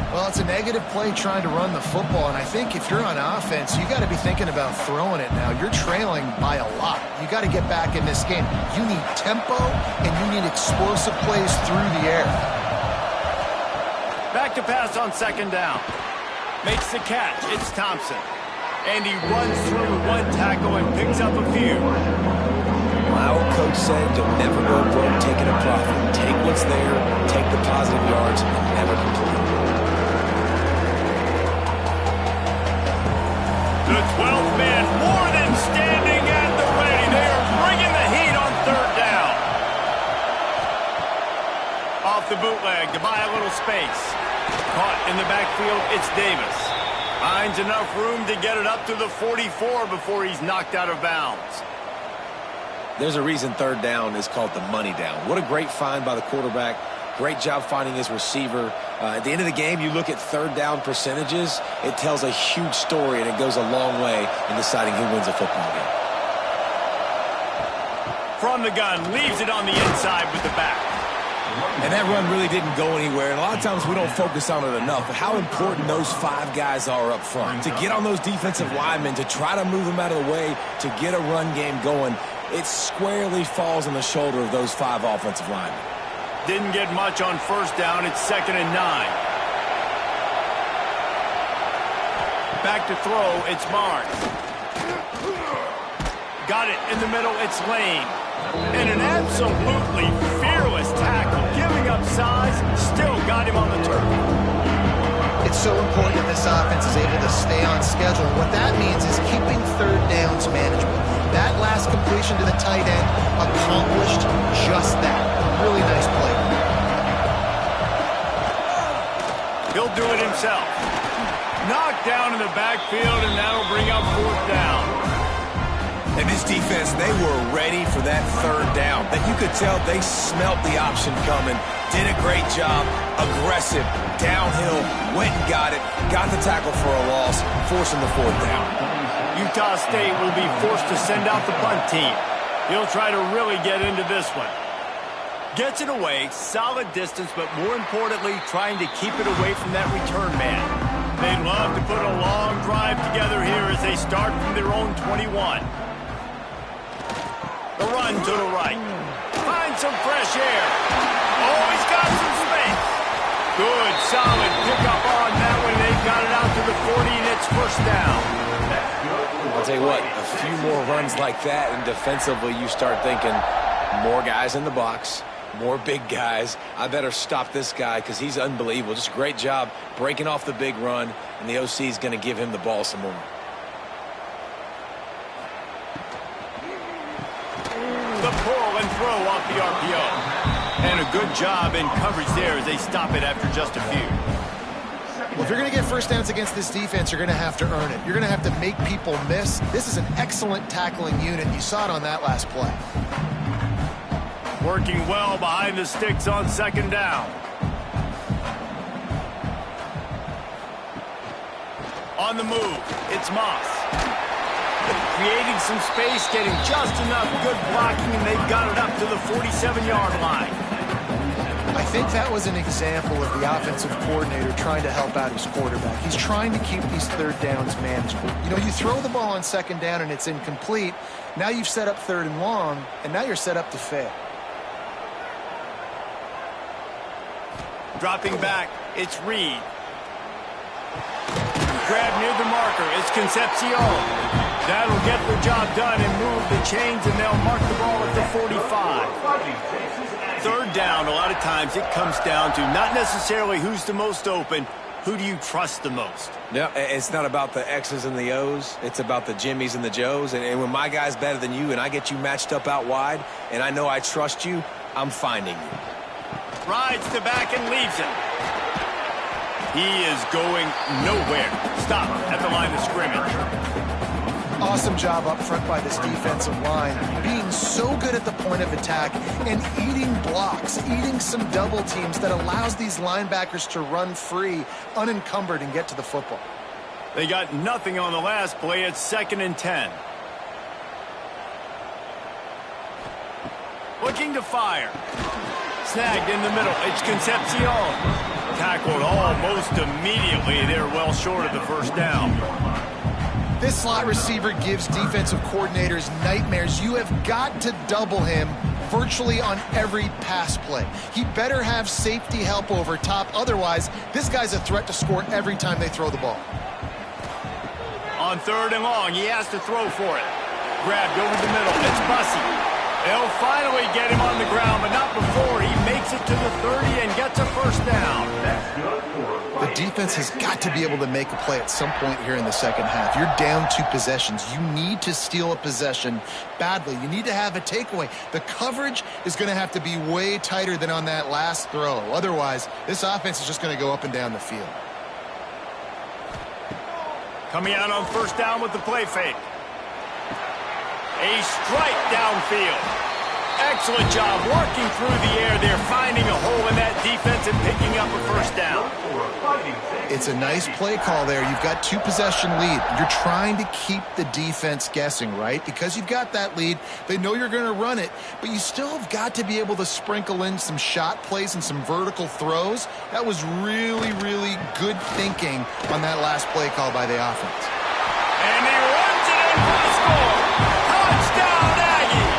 Well, it's a negative play trying to run the football, and I think if you're on offense, you got to be thinking about throwing it now. You're trailing by a lot. You got to get back in this game. You need tempo, and you need explosive plays through the air. Back to pass on second down. Makes the catch. It's Thompson. And he runs through one tackle and picks up a few. My old coach said, you'll never go broke taking a profit. Take what's there, take the positive yards, and never complain. The 12th man more than standing at the ready. They are bringing the heat on third down. Off the bootleg to buy a little space. Caught in the backfield, it's Davis. Finds enough room to get it up to the 44 before he's knocked out of bounds. There's a reason third down is called the money down. What a great find by the quarterback. Great job finding his receiver. At the end of the game, you look at third down percentages, it tells a huge story, and it goes a long way in deciding who wins a football game. From the gun, leaves it on the inside with the back. And that run really didn't go anywhere, and a lot of times we don't focus on it enough, but how important those five guys are up front. To get on those defensive linemen, to try to move them out of the way, to get a run game going, it squarely falls on the shoulder of those five offensive linemen. Didn't get much on first down. It's 2nd and 9. Back to throw. It's Barnes. Got it in the middle. It's Lane. And an absolutely fearless tackle. Giving up size. Still got him on the turf. It's so important that this offense is able to stay on schedule. What that means is keeping third downs manageable. That last completion to the tight end accomplished just that. Really nice play. He'll do it himself. Knocked down in the backfield, and that'll bring up fourth down. And this defense, they were ready for that third down. That you could tell they smelt the option coming. Did a great job. Aggressive. Downhill. Went and got it. Got the tackle for a loss. Forcing the fourth down. Utah State will be forced to send out the punt team. He'll try to really get into this one. Gets it away, solid distance, but more importantly, trying to keep it away from that return man. They'd love to put a long drive together here as they start from their own 21. The run to the right. Find some fresh air. Oh, he's got some space. Good, solid pickup on that one. They've got it out to the 40, and it's first down. I'll tell you what, a few more runs like that, and defensively you start thinking more guys in the box, More big guys. I better stop this guy because he's unbelievable. Just a great job breaking off the big run, and the OC is going to give him the ball some more. The pull and throw off the RPO. And a good job in coverage there as they stop it after just a few. Well, if you're going to get first downs against this defense, you're going to have to earn it. You're going to have to make people miss. This is an excellent tackling unit. You saw it on that last play. Working well behind the sticks on second down. On the move, it's Moss. Creating some space, getting just enough good blocking, and they've got it up to the 47-yard line. I think that was an example of the offensive coordinator trying to help out his quarterback. He's trying to keep these third downs manageable. You know, you throw the ball on second down and it's incomplete. Now you've set up third and long, and now you're set up to fail. Dropping back, it's Reed. Grab near the marker, it's Concepcion. That'll get the job done and move the chains, and they'll mark the ball at the 45. Third down, a lot of times it comes down to not necessarily who's the most open, who do you trust the most? No, it's not about the X's and the O's. It's about the Jimmies and the Joes. And when my guy's better than you and I get you matched up out wide and I know I trust you, I'm finding you. Rides to back and leaves him. He is going nowhere. Stop at the line of scrimmage. Awesome job up front by this defensive line, being so good at the point of attack and eating blocks, eating some double teams that allows these linebackers to run free, unencumbered, and get to the football. They got nothing on the last play. It's 2nd and 10. Looking to fire. Snagged in the middle. It's Concepcion. Tackled almost immediately. They're well short of the first down. This slot receiver gives defensive coordinators nightmares. You have got to double him virtually on every pass play. He better have safety help over top. Otherwise, this guy's a threat to score every time they throw the ball. On 3rd and long, he has to throw for it. Grabbed over the middle. It's Bussey. They'll finally get him on the ground, but not before he makes it to the 30 and gets a first down. The defense has got to be able to make a play at some point here in the second half. You're down 2 possessions. You need to steal a possession badly. You need to have a takeaway. The coverage is going to have to be way tighter than on that last throw. Otherwise, this offense is just going to go up and down the field. Coming out on first down with the play fake. A strike downfield. Excellent job working through the air there, finding a hole in that defense and picking up a first down. It's a nice play call there. You've got 2 possession lead. You're trying to keep the defense guessing, right? Because you've got that lead. They know you're going to run it, but you still have got to be able to sprinkle in some shot plays and some vertical throws. That was really, really good thinking on that last play call by the offense. And he runs it in for the score. Touchdown, Aggies!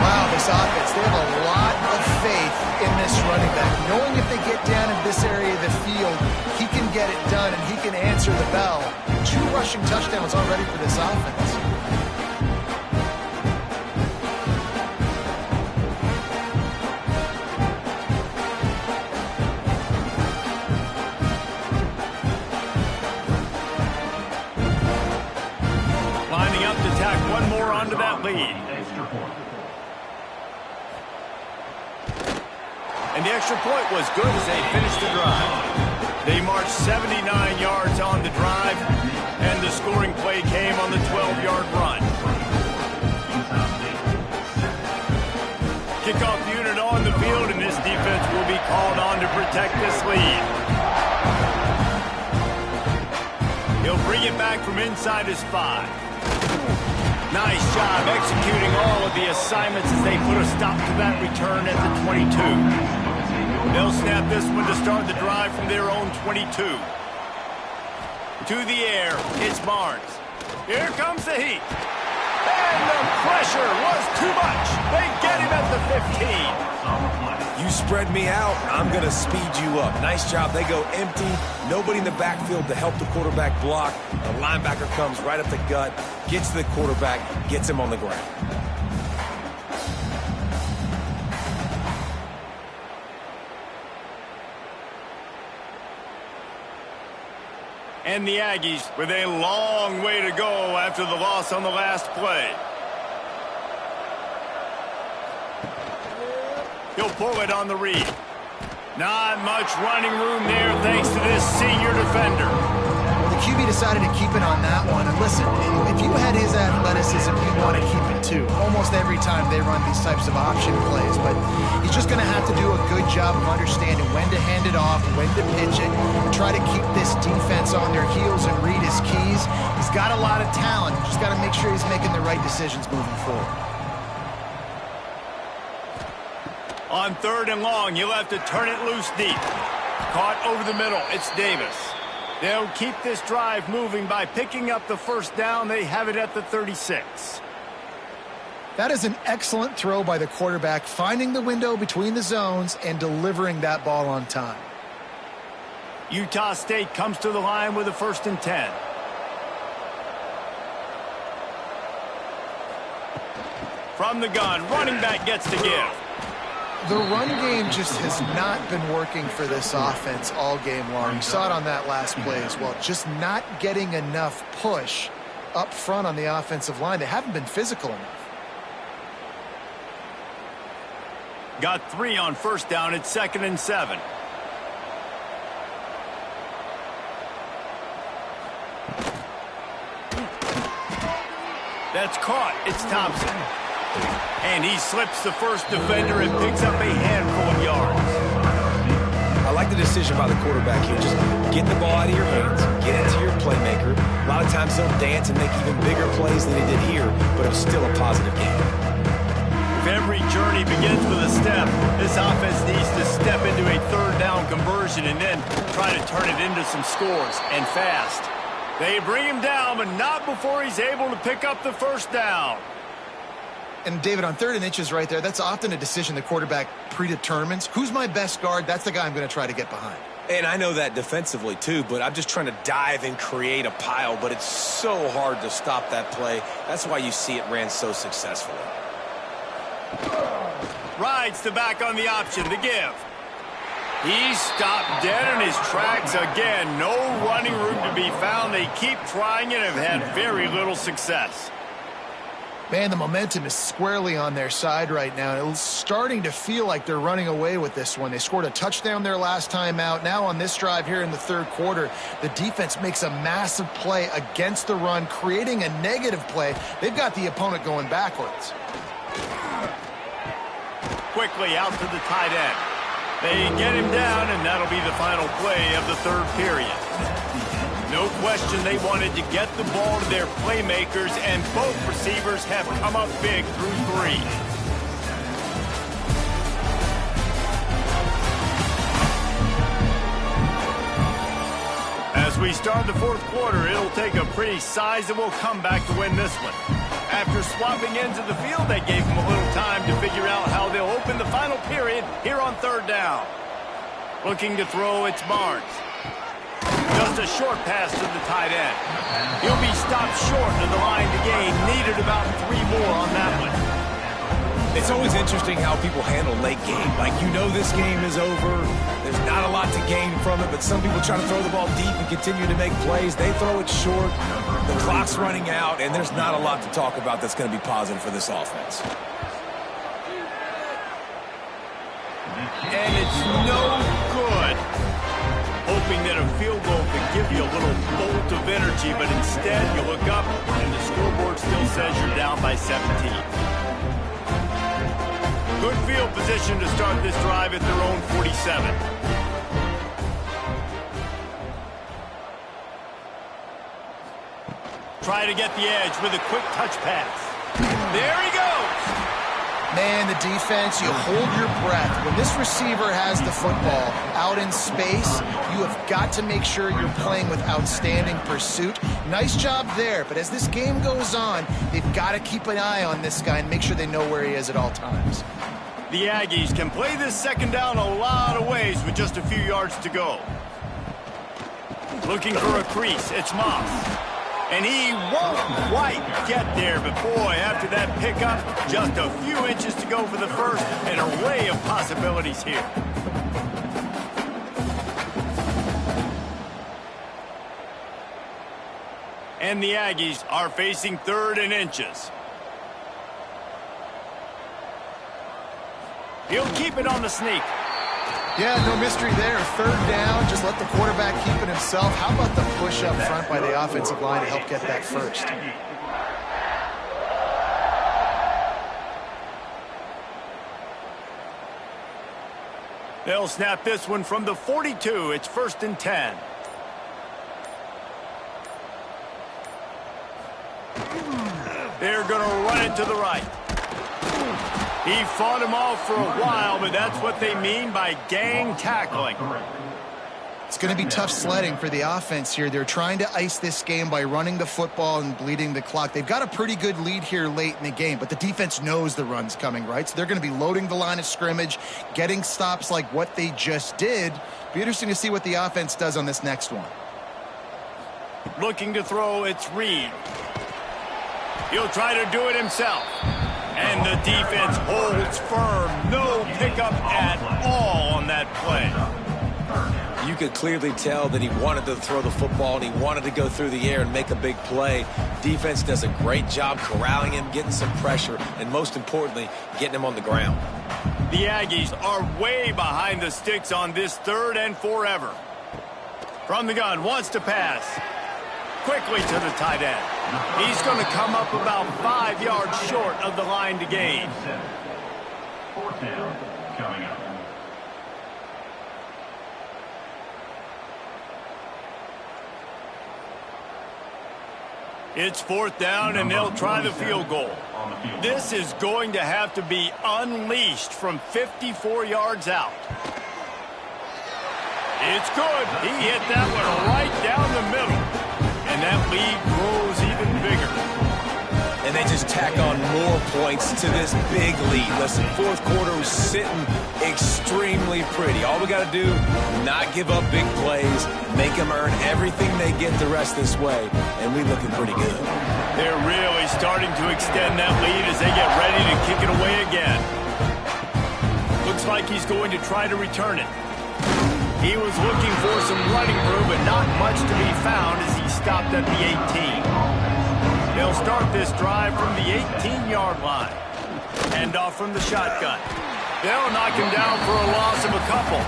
Wow, this offense, they have a lot of faith in this running back. Knowing if they get down in this area of the field, he can get it done and he can answer the bell. 2 rushing touchdowns already for this offense. Lining up to tack one more onto that lead. And the extra point was good as they finished the drive. They marched 79 yards on the drive, and the scoring play came on the 12-yard run. Kickoff unit on the field, and this defense will be called on to protect this lead. He'll bring it back from inside his 5. Nice job executing all of the assignments as they put a stop to that return at the 22. They'll snap this one to start the drive from their own 22. To the air, it's Barnes. Here comes the heat. And the pressure was too much. They get him at the 15. You spread me out, I'm going to speed you up. Nice job. They go empty. Nobody in the backfield to help the quarterback block. The linebacker comes right up the gut, gets to the quarterback, gets him on the ground. And the Aggies with a long way to go after the loss on the last play. He'll pull it on the read. Not much running room there thanks to this senior defender. The QB decided to keep it on that one. And listen, if you had his athleticism, you'd want to keep it too. Almost every time they run these types of option plays. But he's just going to have to do a good job of understanding when to hand it off, when to pitch it, and try to keep this defense on their heels and read his keys. He's got a lot of talent. Just got to make sure he's making the right decisions moving forward. On 3rd and long, you'll have to turn it loose deep. Caught over the middle. It's Davis. They'll keep this drive moving by picking up the first down. They have it at the 36. That is an excellent throw by the quarterback, finding the window between the zones and delivering that ball on time. Utah State comes to the line with a 1st and 10. From the gun, running back gets to give. The run game just has not been working for this offense all game long. You saw it on that last play as well. Just not getting enough push up front on the offensive line. They haven't been physical enough. Got 3 on 1st down. It's 2nd and 7. That's caught. It's Thompson. And he slips the first defender and picks up a handful of yards. I like the decision by the quarterback here. Just get the ball out of your hands, get it to your playmaker. A lot of times they'll dance and make even bigger plays than they did here, but it was still a positive game. If every journey begins with a step, this offense needs to step into a 3rd down conversion and then try to turn it into some scores, and fast. They bring him down, but not before he's able to pick up the 1st down. And, David, on 3rd and inches right there, that's often a decision the quarterback predetermines. Who's my best guard? That's the guy I'm going to try to get behind. And I know that defensively, too, but I'm just trying to dive and create a pile, but it's so hard to stop that play. That's why you see it ran so successfully. Rides the back on the option to give. He's stopped dead in his tracks again. No running room to be found. They keep trying and have had very little success. Man, the momentum is squarely on their side right now. It's starting to feel like they're running away with this one. They scored a touchdown their last time out. Now on this drive here in the 3rd quarter, the defense makes a massive play against the run, creating a negative play. They've got the opponent going backwards. Quickly out to the tight end. They get him down, and that'll be the final play of the 3rd period. No question they wanted to get the ball to their playmakers, and both receivers have come up big through 3. As we start the 4th quarter, it'll take a pretty sizable comeback to win this one. After swapping ends of the field, they gave them a little time to figure out how they'll open the final period here on 3rd down. Looking to throw, it's Barnes. Just a short pass to the tight end. He'll be stopped short of the line to gain. Needed about 3 more on that one. It's always interesting how people handle late game. Like, you know this game is over. There's not a lot to gain from it, but some people try to throw the ball deep and continue to make plays. They throw it short. The clock's running out, and there's not a lot to talk about that's going to be positive for this offense. And it's no good. Hoping that a field goal could give you a little bolt of energy, but instead you look up and the scoreboard still says you're down by 17. Good field position to start this drive at their own 47. Try to get the edge with a quick touch pass. There he goes. Man, the defense, you hold your breath. When this receiver has the football out in space, you have got to make sure you're playing with outstanding pursuit. Nice job there, but as this game goes on, they've got to keep an eye on this guy and make sure they know where he is at all times. The Aggies can play this 2nd down a lot of ways with just a few yards to go. Looking for a crease, it's Moss. And he won't quite get there, but boy, after that pickup, just a few inches to go for the first, an array of possibilities here. And the Aggies are facing 3rd and inches. He'll keep it on the sneak. Yeah, no mystery there. 3rd down, just let the quarterback keep it himself. How about the push up front by the offensive line to help get that first? They'll snap this one from the 42. It's 1st and 10. They're going to run it to the right. He fought him off for a while, but that's what they mean by gang tackling. It's going to be tough sledding for the offense here. They're trying to ice this game by running the football and bleeding the clock. They've got a pretty good lead here late in the game, but the defense knows the run's coming, right? So they're going to be loading the line of scrimmage, getting stops like what they just did. Be interesting to see what the offense does on this next one. Looking to throw, it's Reed. He'll try to do it himself. And the defense holds firm. No pickup at all on that play. You could clearly tell that he wanted to throw the football and he wanted to go through the air and make a big play. Defense does a great job corralling him, getting some pressure, and most importantly, getting him on the ground. The Aggies are way behind the sticks on this 3rd and forever. From the gun, wants to pass. Quickly to the tight end. He's going to come up about 5 yards short of the line to gain. 4th down coming up. It's 4th down, and they'll try the field goal. This is going to have to be unleashed from 54 yards out. It's good. He hit that one right down the middle. And that lead grows even bigger. And they just tack on more points to this big lead. Listen, 4th quarter was sitting extremely pretty. All we got to do, not give up big plays, make them earn everything they get the rest this way, and we looking pretty good. They're really starting to extend that lead as they get ready to kick it away again. Looks like he's going to try to return it. He was looking for some running room, but not much to be found as he stopped at the 18. They'll start this drive from the 18-yard line. Hand off from the shotgun. They'll knock him down for a loss of a couple.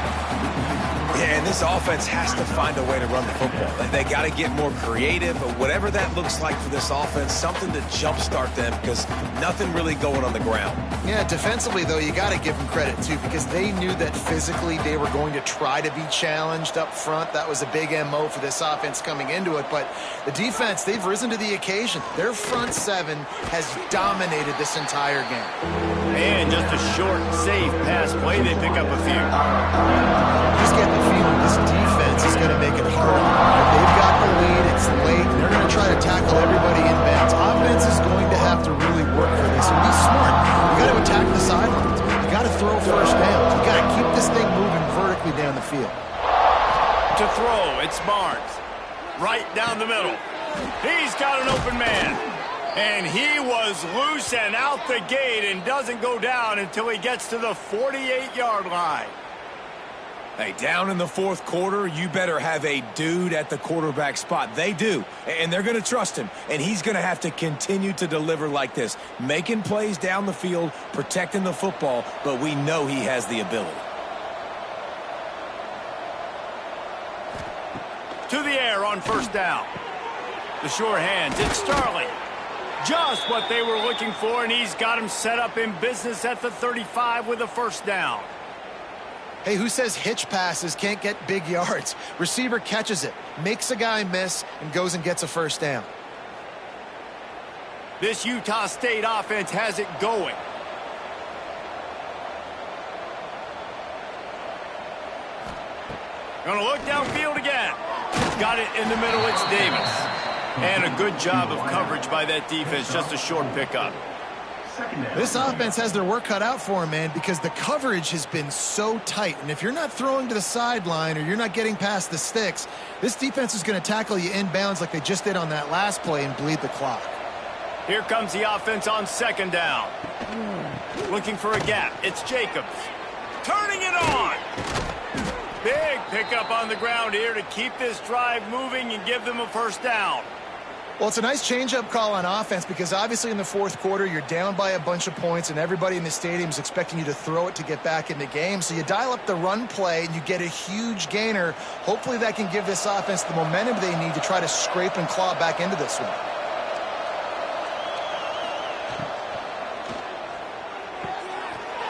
Yeah, and this offense has to find a way to run the football. They got to get more creative, but whatever that looks like for this offense, something to jumpstart them because nothing really going on the ground. Yeah, defensively, though, you got to give them credit, too, because they knew that physically they were going to try to be challenged up front. That was a big MO for this offense coming into it, but the defense, they've risen to the occasion. Their front 7 has dominated this entire game. And just a short, safe pass play, they pick up a few. Just get the feeling this defense is going to make it hard on them. They've got the lead, it's late, they're going to try to tackle everybody inbounds. Offense is going to have to really work for this and be smart. You got to attack the sidelines. You got to throw first down. You got to keep this thing moving vertically down the field. To throw, it's Barnes. Right down the middle. He's got an open man. And he was loose and out the gate and doesn't go down until he gets to the 48-yard line. Hey, down in the 4th quarter, you better have a dude at the quarterback spot. They do, and they're going to trust him, and he's going to have to continue to deliver like this, making plays down the field, protecting the football, but we know he has the ability. To the air on 1st down. The sure hands, it's Starling. Just what they were looking for, and he's got him set up in business at the 35 with a 1st down. Hey, who says hitch passes can't get big yards? Receiver catches it, makes a guy miss, and goes and gets a 1st down. This Utah State offense has it going. Gonna look downfield again. Got it in the middle, it's Davis. And a good job of coverage by that defense, just a short pickup. This offense has their work cut out for them, man, because the coverage has been so tight. And if you're not throwing to the sideline or you're not getting past the sticks, this defense is going to tackle you inbounds like they just did on that last play and bleed the clock. Here comes the offense on 2nd down. Looking for a gap. It's Jacobs. Turning it on. Big pickup on the ground here to keep this drive moving and give them a 1st down. Well, it's a nice change-up call on offense because obviously in the fourth quarter, you're down by a bunch of points and everybody in the stadium is expecting you to throw it to get back in the game. So you dial up the run play and you get a huge gainer. Hopefully that can give this offense the momentum they need to try to scrape and claw back into this one.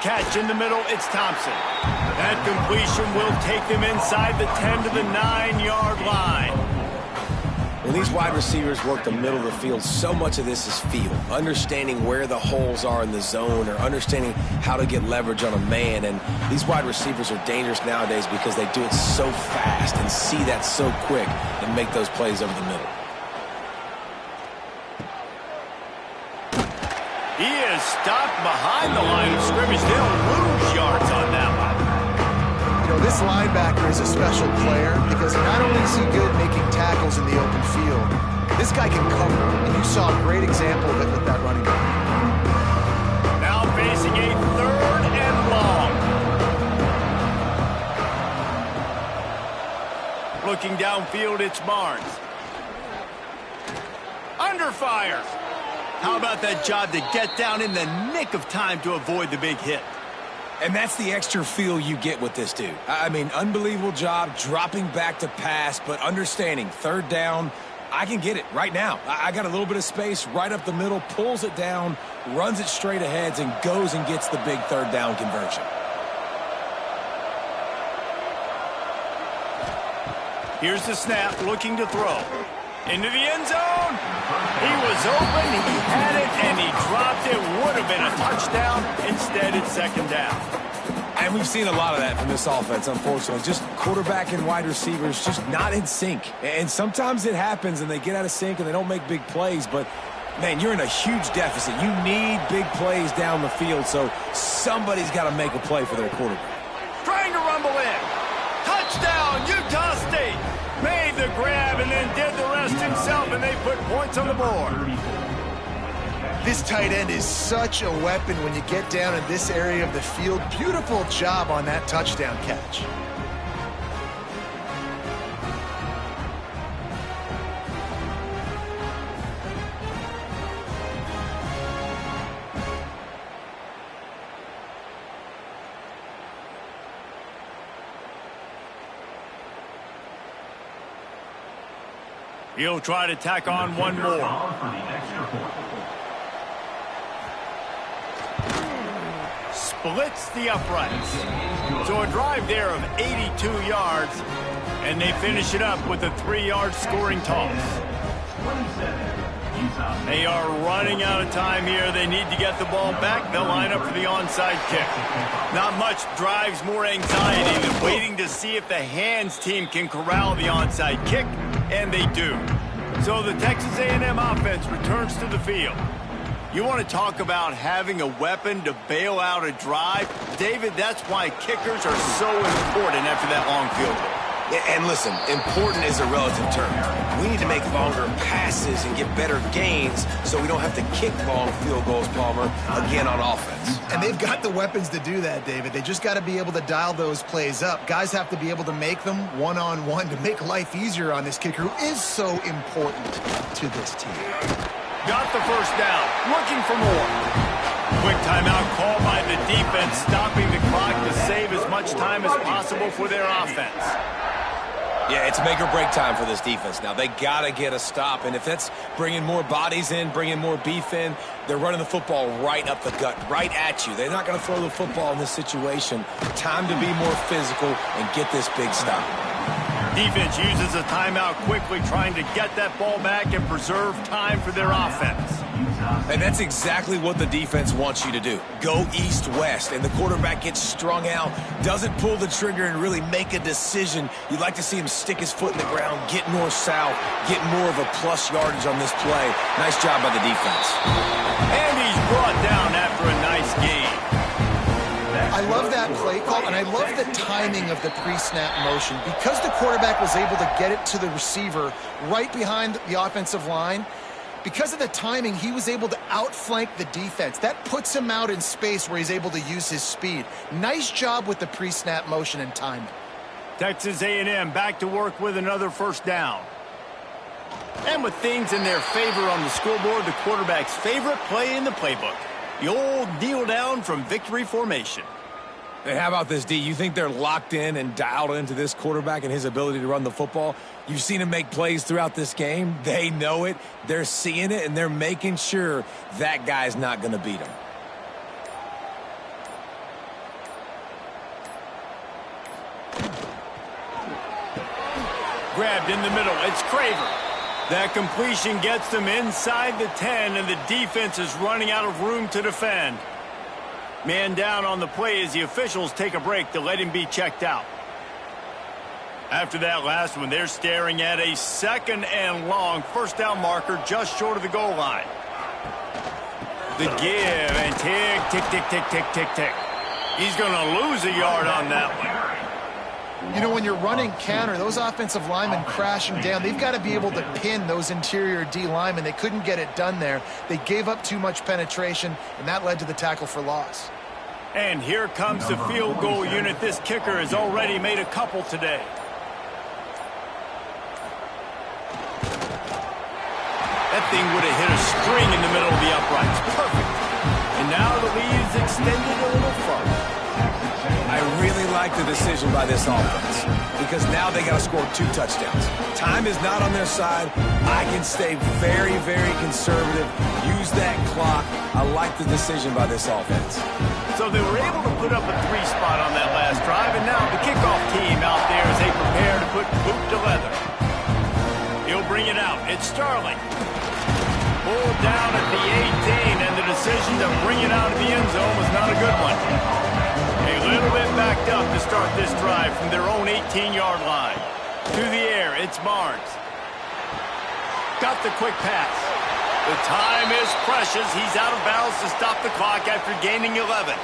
Catch in the middle, it's Thompson. That completion will take them inside the 10 to the 9-yard line. When these wide receivers work the middle of the field, so much of this is feel. Understanding where the holes are in the zone or understanding how to get leverage on a man. And these wide receivers are dangerous nowadays because they do it so fast and see that so quick and make those plays over the middle. He is stopped behind the line of scrimmage. They'll lose yards on that one. You know, this linebacker is a special player because not only is he good making tackles in the open field, this guy can cover, and you saw a great example of it with that running back. Now facing a 3rd and long. Looking downfield, it's Barnes. Under fire. How about that job to get down in the nick of time to avoid the big hit? And that's the extra feel you get with this dude. I mean, unbelievable job dropping back to pass, but understanding 3rd down, I can get it right now. I got a little bit of space right up the middle, pulls it down, runs it straight ahead, and goes and gets the big 3rd down conversion. Here's the snap, looking to throw. Into the end zone. He was open, he had it, and he dropped it. Would have been a touchdown. Instead, it's 2nd down. And we've seen a lot of that from this offense, unfortunately. Just quarterback and wide receivers just not in sync. And sometimes it happens, and they get out of sync, and they don't make big plays. But, man, you're in a huge deficit. You need big plays down the field, so somebody's got to make a play for their quarterback. Trying to rumble in. Touchdown, Utah State. Made the grab and then did the rest himself, and they put points on the board. This tight end is such a weapon when you get down in this area of the field. Beautiful job on that touchdown catch. He'll try to tack on one more. Splits the uprights. So a drive there of 82 yards, and they finish it up with a 3-yard scoring toss. They are running out of time here. They need to get the ball back. They'll line up for the onside kick. Not much drives more anxiety than waiting to see if the hands team can corral the onside kick, and they do. So the Texas A&M offense returns to the field. You want to talk about having a weapon to bail out a drive? David, that's why kickers are so important after that long field goal. And listen, important is a relative term. We need to make longer passes and get better gains so we don't have to kick long field goals, Palmer, again on offense. And they've got the weapons to do that, David. They just got to be able to dial those plays up. Guys have to be able to make them one-on-one to make life easier on this kicker who is so important to this team. Got the first down, looking for more. Quick timeout call by the defense, stopping the clock to save as much time as possible for their offense. Yeah, it's make or break time for this defense now. They got to get a stop, and if that's bringing more bodies in, bringing more beef in, they're running the football right up the gut, right at you. They're not going to throw the football in this situation. Time to be more physical and get this big stop. Defense uses a timeout quickly, trying to get that ball back and preserve time for their offense. And that's exactly what the defense wants you to do. Go east-west, and the quarterback gets strung out, doesn't pull the trigger and really make a decision. You'd like to see him stick his foot in the ground, get north-south, get more of a plus yardage on this play. Nice job by the defense. And he's brought down after a nice gain. I love that play call, and I love the timing of the pre-snap motion. Because the quarterback was able to get it to the receiver right behind the offensive line, because of the timing, he was able to outflank the defense. That puts him out in space where he's able to use his speed. Nice job with the pre-snap motion and timing. Texas A&M back to work with another first down. And with things in their favor on the scoreboard, the quarterback's favorite play in the playbook. The old kneel down from victory formation. Hey, how about this, D? You think they're locked in and dialed into this quarterback and his ability to run the football? You've seen him make plays throughout this game. They know it. They're seeing it, and they're making sure that guy's not going to beat him. Grabbed in the middle. It's Craver. That completion gets them inside the 10, and the defense is running out of room to defend. Man down on the play as the officials take a break to let him be checked out. After that last one, they're staring at a 2nd and long first down marker just short of the goal line. The give, and tick, tick, tick, tick, tick, tick, tick. He's going to lose a yard on that one. You know, when you're running counter, those offensive linemen crashing down, they've got to be able to pin those interior D linemen. They couldn't get it done there. They gave up too much penetration, and that led to the tackle for loss. And here comes the field goal unit. This kicker has already made a couple today. That thing would have hit a string in the middle of the uprights. Perfect. And now the lead's extended a little further. I really like the decision by this offense because now they got to score 2 touchdowns. Time is not on their side. I can stay very, very conservative. Use that clock. I like the decision by this offense. So they were able to put up a 3 spot on that last drive, and now the kickoff team out there as they prepare to put boot to leather. He'll bring it out. It's Starling. Pulled down at the 18, and the decision to bring it out of the end zone was not a good one. A little bit backed up to start this drive from their own 18-yard line. To the air, it's Barnes. Got the quick pass. The time is precious. He's out of bounds to stop the clock after gaining 11.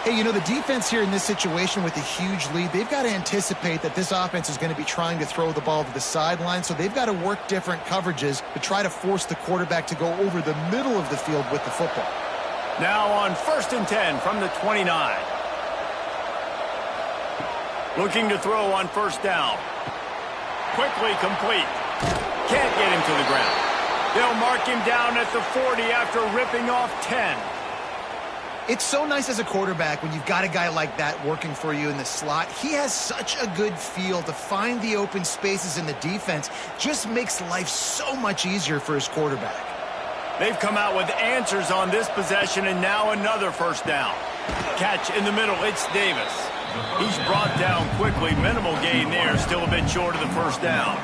Hey, you know, the defense here in this situation with a huge lead, they've got to anticipate that this offense is going to be trying to throw the ball to the sideline, so they've got to work different coverages to try to force the quarterback to go over the middle of the field with the football. Now on 1st and 10 from the 29. Looking to throw on 1st down. Quickly complete. Can't get him to the ground. They'll mark him down at the 40 after ripping off 10. It's so nice as a quarterback when you've got a guy like that working for you in the slot. He has such a good feel to find the open spaces in the defense. Just makes life so much easier for his quarterback. They've come out with answers on this possession, and now another 1st down. Catch in the middle, it's Davis. He's brought down quickly. Minimal gain there, still a bit short of the 1st down.